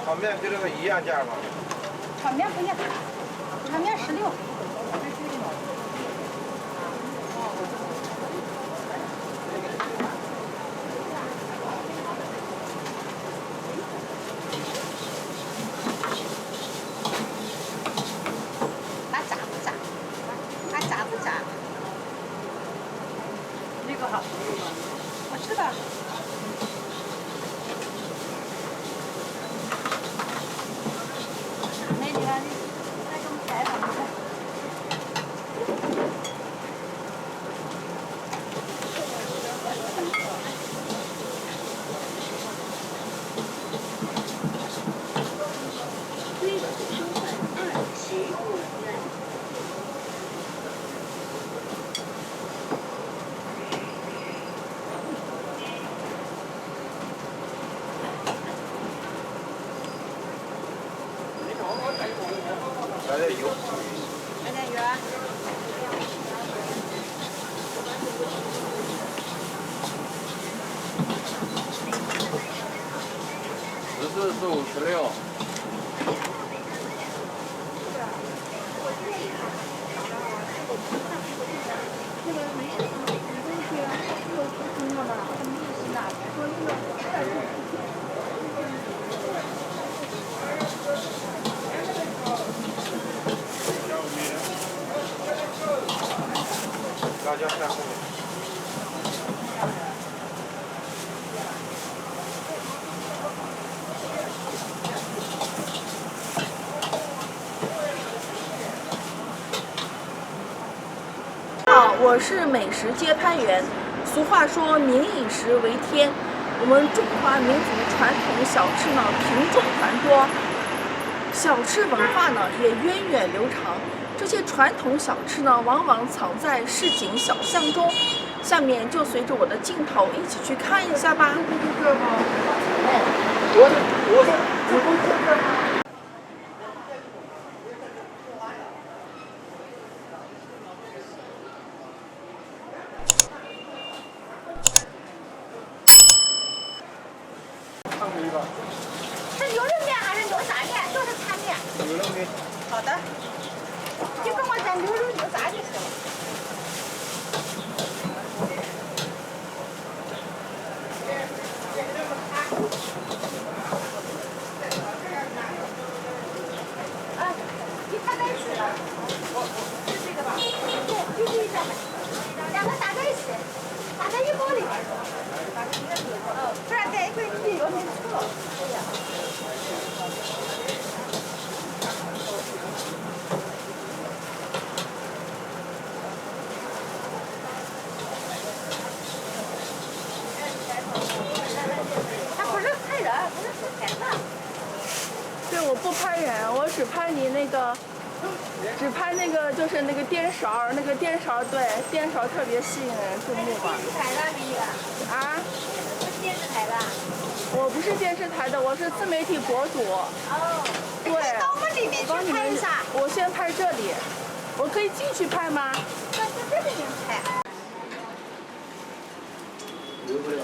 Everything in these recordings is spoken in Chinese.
炒面跟这个一样价吗？炒面不一样，炒面16。它炸不炸？它炸不炸？那个好，我知道。那你看，那种菜吧。来点油。来点油啊。14、15、16。辣椒在后面。好，我是美食街拍员。俗话说民以食为天，我们中华民族传统小吃呢品种繁多，小吃文化呢也源远流长。这些传统小吃呢往往藏在市井小巷中。下面就随着我的镜头一起去看一下吧。是牛肉面还是牛杂面？都是摊面。牛肉面。好的。就跟我点牛肉牛杂就行了。啊，你打在一起了。是这个吧？对，就这一张。两个打在一起，打在一包里边。不然在一块地有点臭。他不是拍人，不是说拍的。对，我不拍人，我只拍你那个，只拍那个就是那个颠勺，那个颠勺，对，颠勺特别吸引人注目吧。电视台的那个。啊？不是电视台的。我不是电视台的，我是自媒体博主。哦。对。到我们里面去拍一下。我先拍这里，我可以进去拍吗？在这里面拍。留不了。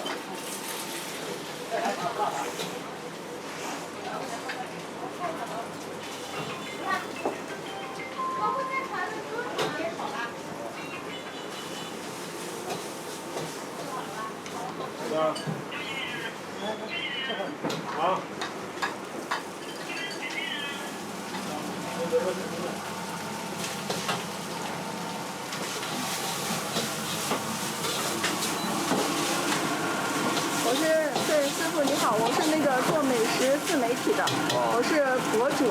啊。好。对，师傅你好，我是那个做美食自媒体的，我是博主。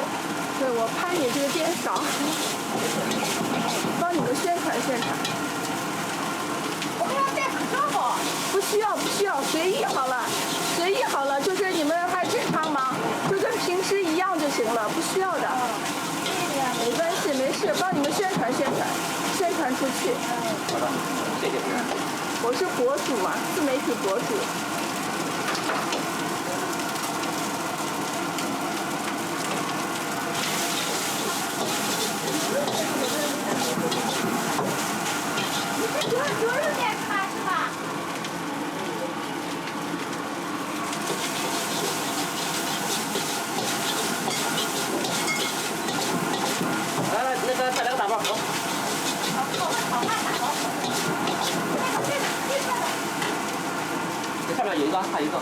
对，我拍你这个颠勺，帮你们宣传宣传。我们要戴口罩不？不需要，不需要，随意好了，随意好了，就是你们还正常忙，就跟平时一样就行了，不需要的。没关系，没事，帮你们宣传宣传，宣传出去。好的，谢谢。我是博主嘛，自媒体博主。牛肉面看是吧？下面有一个，还有一个。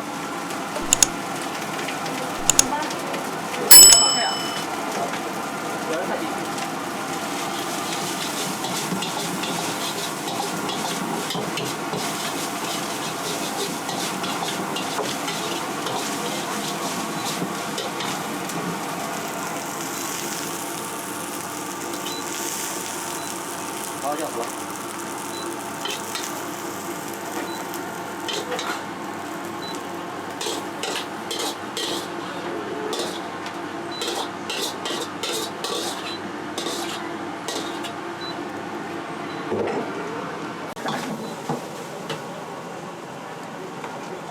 什么？看呀，有人快递。好，这样好了。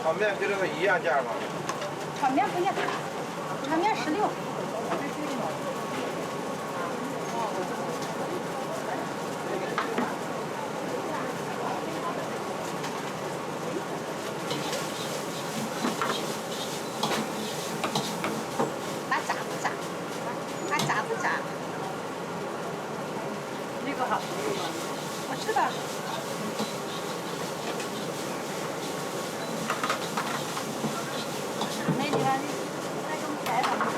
炒面跟这个一样价吗？炒面不一样，炒面16。它炸不炸？它炸不炸？那个好，我知道。美女啊，那给我们采访一下。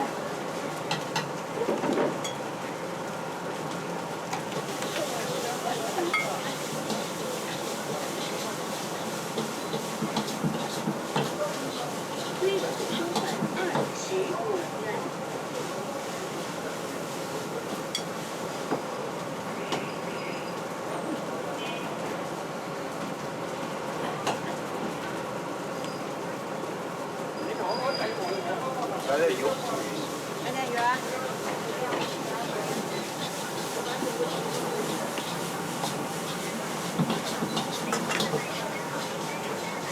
来点油。来点油啊。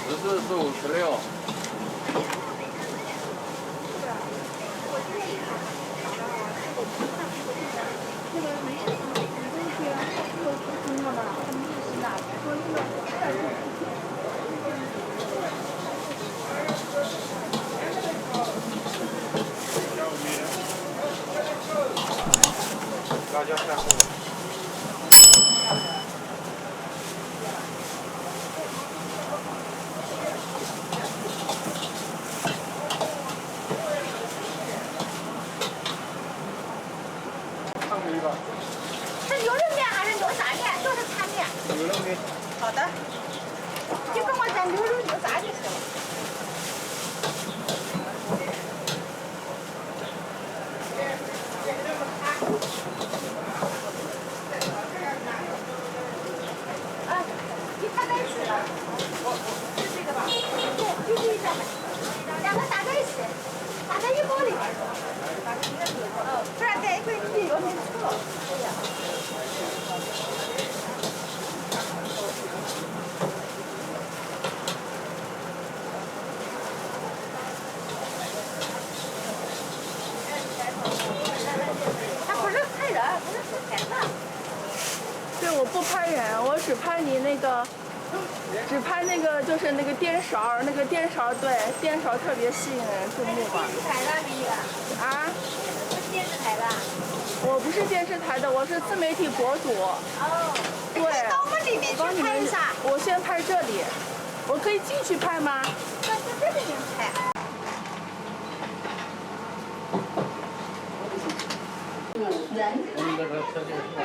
14、15、16。辣椒太厚了。上一个。是牛肉面还是牛杂面？都是擦面。牛肉面。好的。就跟我讲牛肉牛杂就行了。啊，你看在一起了。是这个吧？对，就这一张。两个打在一起，打在一包里边。不然在一块你有点粗了。他不是拍人，不是拍的。对，我不拍人，我只拍你那个，只拍那个就是那个颠勺，那个颠勺，对，颠勺特别吸引人注目吧。台的美女。啊？不是电视台的。我不是电视台的，我是自媒体博主。哦。对。到我们这边去拍一下。我先拍这里，我可以进去拍吗？在这里面拍。我们这个车就是。